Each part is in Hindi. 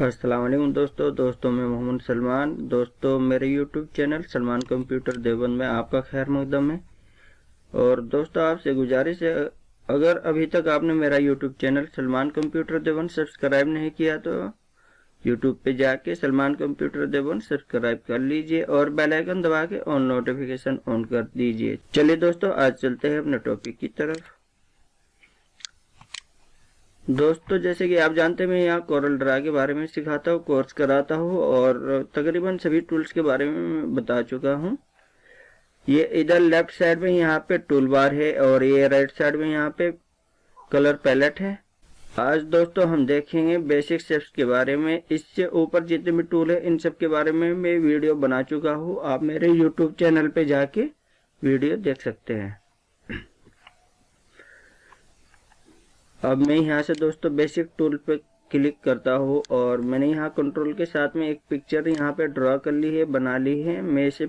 अस्सलाम वालेकुम दोस्तों मैं मोहम्मद सलमान। दोस्तों मेरे YouTube channel Salman computer Deoband में आपका खैर मकदम है। और दोस्तों आपसे गुजारिश है, अगर अभी तक आपने मेरा YouTube channel Salman computer Deoband subscribe नहीं किया तो यूट्यूब पे जाके सलमान कंप्यूटर देवबंद सब्सक्राइब कर लीजिए और बेल आइकन दबा के ऑन नोटिफिकेशन ऑन कर दीजिए। चलिए दोस्तों आज चलते हैं अपने टॉपिक की तरफ। दोस्तों जैसे कि आप जानते हैं मैं यहाँ कोरल ड्रा के बारे में सिखाता हूँ, कोर्स कराता हूँ और तकरीबन सभी टूल्स के बारे में बता चुका हूँ। ये इधर लेफ्ट साइड में यहाँ पे टूल बार है और ये राइट साइड में यहाँ पे कलर पैलेट है। आज दोस्तों हम देखेंगे बेसिक शेप्स के बारे में। इससे ऊपर जितने भी टूल है इन सब के बारे में मैं वीडियो बना चुका हूँ, आप मेरे यूट्यूब चैनल पे जाके वीडियो देख सकते हैं। अब मैं यहाँ से दोस्तों बेसिक टूल पे क्लिक करता हूँ और मैंने यहाँ कंट्रोल के साथ में एक पिक्चर यहाँ पे ड्रॉ कर ली है, बना ली है। मैं इसे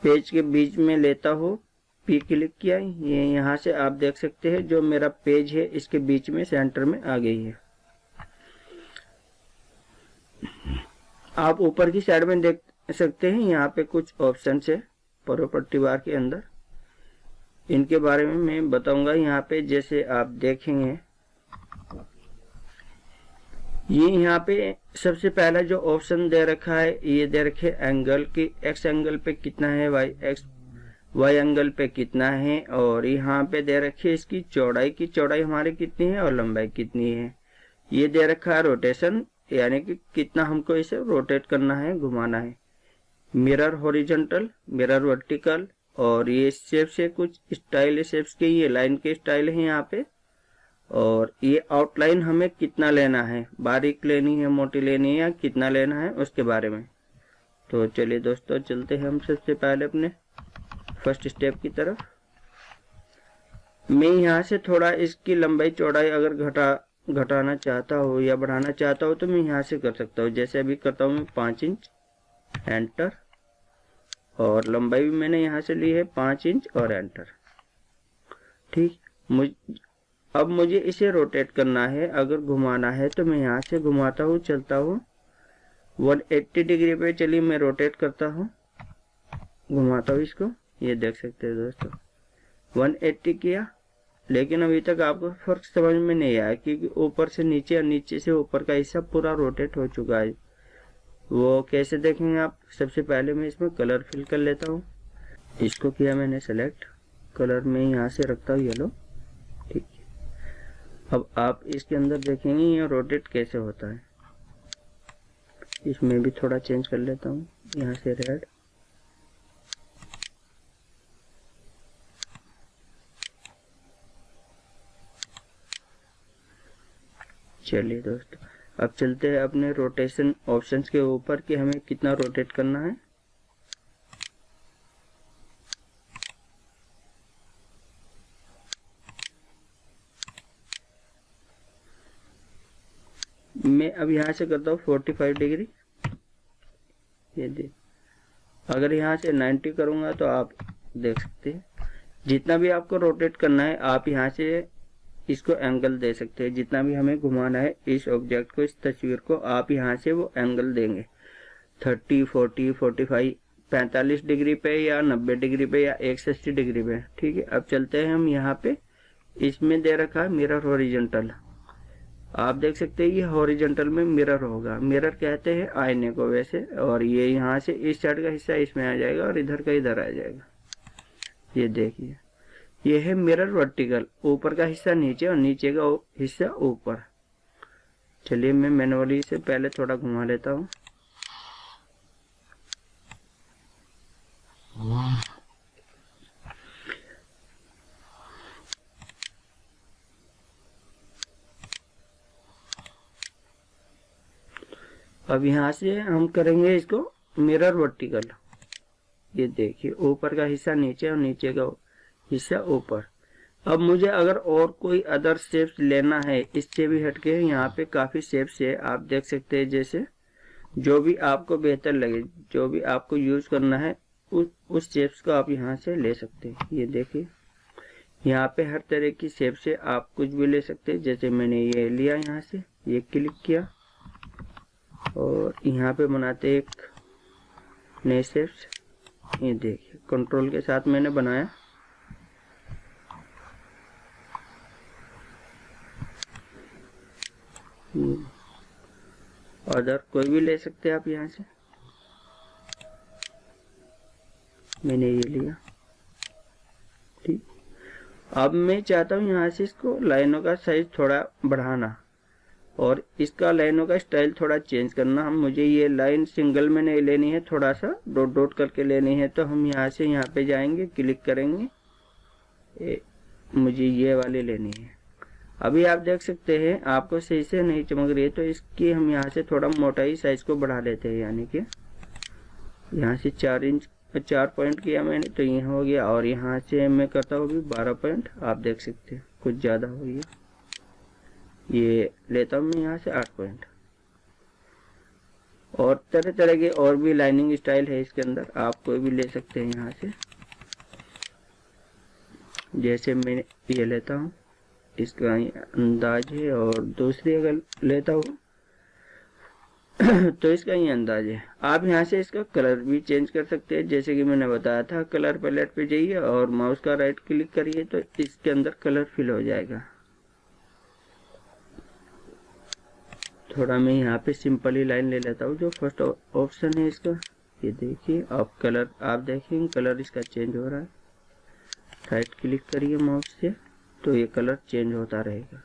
पेज के बीच में लेता हूँ, पी क्लिक किया, ये यहाँ से आप देख सकते हैं जो मेरा पेज है इसके बीच में सेंटर में आ गई है। आप ऊपर की साइड में देख सकते हैं यहाँ पे कुछ ऑप्शन है प्रॉपर्टी बार के अंदर, इनके बारे में मैं बताऊंगा यहाँ पे। जैसे आप देखेंगे ये यहाँ पे सबसे पहला जो ऑप्शन दे रखा है ये दे रखे एंगल की, एक्स एंगल पे कितना है, वाई एंगल पे कितना है, और यहाँ पे दे रखी है इसकी चौड़ाई की, चौड़ाई हमारी कितनी है और लंबाई कितनी है। ये दे रखा है रोटेशन, यानी कि कितना हमको इसे रोटेट करना है, घुमाना है। मिरर हॉरिजॉन्टल, मिरर वर्टिकल, और ये शेप से कुछ स्टाइल शेप्स के ये लाइन के स्टाइल है यहाँ पे। और ये आउटलाइन हमें कितना लेना है, बारीक लेनी है, मोटी लेनी है, या कितना लेना है उसके बारे में। तो चलिए दोस्तों चलते हैं हम सबसे पहले अपने फर्स्ट स्टेप की तरफ। मैं यहाँ से थोड़ा इसकी लंबाई चौड़ाई अगर घटाना चाहता हूँ या बढ़ाना चाहता हूँ तो मैं यहाँ से कर सकता हूँ। जैसे अभी करता हूँ मैं 5 इंच, एंटर, और लंबाई भी मैंने यहाँ से ली है 5 इंच और एंटर। ठीक, अब मुझे इसे रोटेट करना है, अगर घुमाना है तो मैं यहाँ से घुमाता हूँ, चलता हूँ 180 डिग्री पे। चलिए मैं रोटेट करता हूँ, घुमाता हूँ इसको, ये देख सकते हैं दोस्तों 180 किया। लेकिन अभी तक आपको फर्क समझ में नहीं आया क्योंकि ऊपर से नीचे और नीचे से ऊपर का हिस्सा पूरा रोटेट हो चुका है। वो कैसे देखेंगे आप, सबसे पहले मैं इसमें कलर फिल कर लेता हूँ। इसको किया मैंने सेलेक्ट, कलर में यहाँ से रखता हूँ येलो। ठीक है, अब आप इसके अंदर देखेंगे ये रोटेट कैसे होता है। इसमें भी थोड़ा चेंज कर लेता हूँ, यहाँ से रेड, चलिए दोस्तों अब चलते हैं अपने रोटेशन ऑप्शंस के ऊपर कि हमें कितना रोटेट करना है। मैं अब यहाँ से करता हूँ 45 डिग्री। ये देख, अगर यहाँ से 90 करूँगा तो आप देख सकते हैं जितना भी आपको रोटेट करना है आप यहाँ से इसको एंगल दे सकते हैं। जितना भी हमें घुमाना है इस ऑब्जेक्ट को, इस तस्वीर को, आप यहाँ से वो एंगल देंगे 30, 40, 45, 45 डिग्री पे या 90 डिग्री पे या 180 डिग्री पे। ठीक है, अब चलते हैं हम यहाँ पे। इसमें दे रखा है मिरर हॉरिजॉन्टल, आप देख सकते हैं ये हॉरिजॉन्टल में मिरर होगा। मिरर कहते हैं आईने को वैसे, और ये यहाँ से इस साइड का हिस्सा इसमें आ जाएगा और इधर का इधर आ जाएगा। ये देखिए ये है मिरर वर्टिकल, ऊपर का हिस्सा नीचे और नीचे का हिस्सा ऊपर। चलिए मैं मैनुअली से पहले थोड़ा घुमा लेता हूँ। अब यहाँ से हम करेंगे इसको मिरर वर्टिकल। ये देखिए ऊपर का हिस्सा नीचे और नीचे का हिस्सा ऊपर। अब मुझे अगर और कोई अदर शेप्स लेना है इससे भी हटके, यहाँ पे काफी शेप्स है आप देख सकते हैं। जैसे जो भी आपको बेहतर लगे, जो भी आपको यूज करना है उस शेप्स को आप यहाँ से ले सकते हैं। ये देखिए यहाँ पे हर तरह की शेप से आप कुछ भी ले सकते हैं। जैसे मैंने ये लिया, यहाँ से ये क्लिक किया और यहाँ पे बनाते एक नए शेप्स। ये देखिए कंट्रोल के साथ मैंने बनाया। अदर कोई भी ले सकते हैं आप यहाँ से, मैंने ये लिया। ठीक, अब मैं चाहता हूँ यहाँ से इसको लाइनों का साइज थोड़ा बढ़ाना और इसका लाइनों का स्टाइल थोड़ा चेंज करना। मुझे ये लाइन सिंगल में नहीं लेनी है, थोड़ा सा डॉट डॉट करके लेनी है। तो हम यहाँ से यहाँ पे जाएंगे, क्लिक करेंगे, मुझे ये वाली लेनी है। अभी आप देख सकते हैं आपको सही से नहीं चमक रही है, तो इसकी हम यहाँ से थोड़ा मोटाई साइज को बढ़ा लेते हैं। यानी कि यहाँ से 4 पॉइंट किया मैंने, तो ये हो गया। और यहाँ से मैं करता हूँ अभी 12 पॉइंट। आप देख सकते हैं कुछ ज़्यादा हो गया। ये लेता हूँ मैं यहाँ से 8 पॉइंट। और तरह तरह के और भी लाइनिंग स्टाइल है इसके अंदर, आप कोई भी ले सकते हैं यहाँ से। जैसे मैं ये लेता हूँ, इसका अंदाज है, और दूसरी अगर लेता हूँ तो इसका ये अंदाज है। आप यहाँ से इसका कलर भी चेंज कर सकते हैं, जैसे कि मैंने बताया था। कलर पैलेट पे जाइए और माउस का राइट क्लिक करिए तो इसके अंदर कलर फिल हो जाएगा। थोड़ा मैं यहाँ पे सिंपल ही लाइन ले लेता हूँ, जो फर्स्ट ऑप्शन है इसका। ये देखिए अब कलर आप देखेंगे, कलर इसका चेंज हो रहा है। राइट क्लिक करिए माउस से तो ये कलर चेंज होता रहेगा।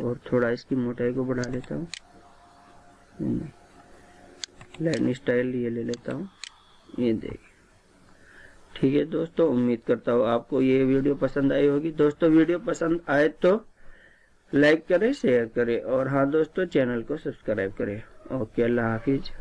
और थोड़ा इसकी मोटाई को बढ़ा लेता हूँ, लाइन स्टाइल ये ले लेता हूँ। ये देखिए, ठीक है दोस्तों, उम्मीद करता हूँ आपको ये वीडियो पसंद आई होगी। दोस्तों वीडियो पसंद आए तो लाइक करें, शेयर करें, और हाँ दोस्तों चैनल को सब्सक्राइब करें। ओके, अल्लाह हाफिज।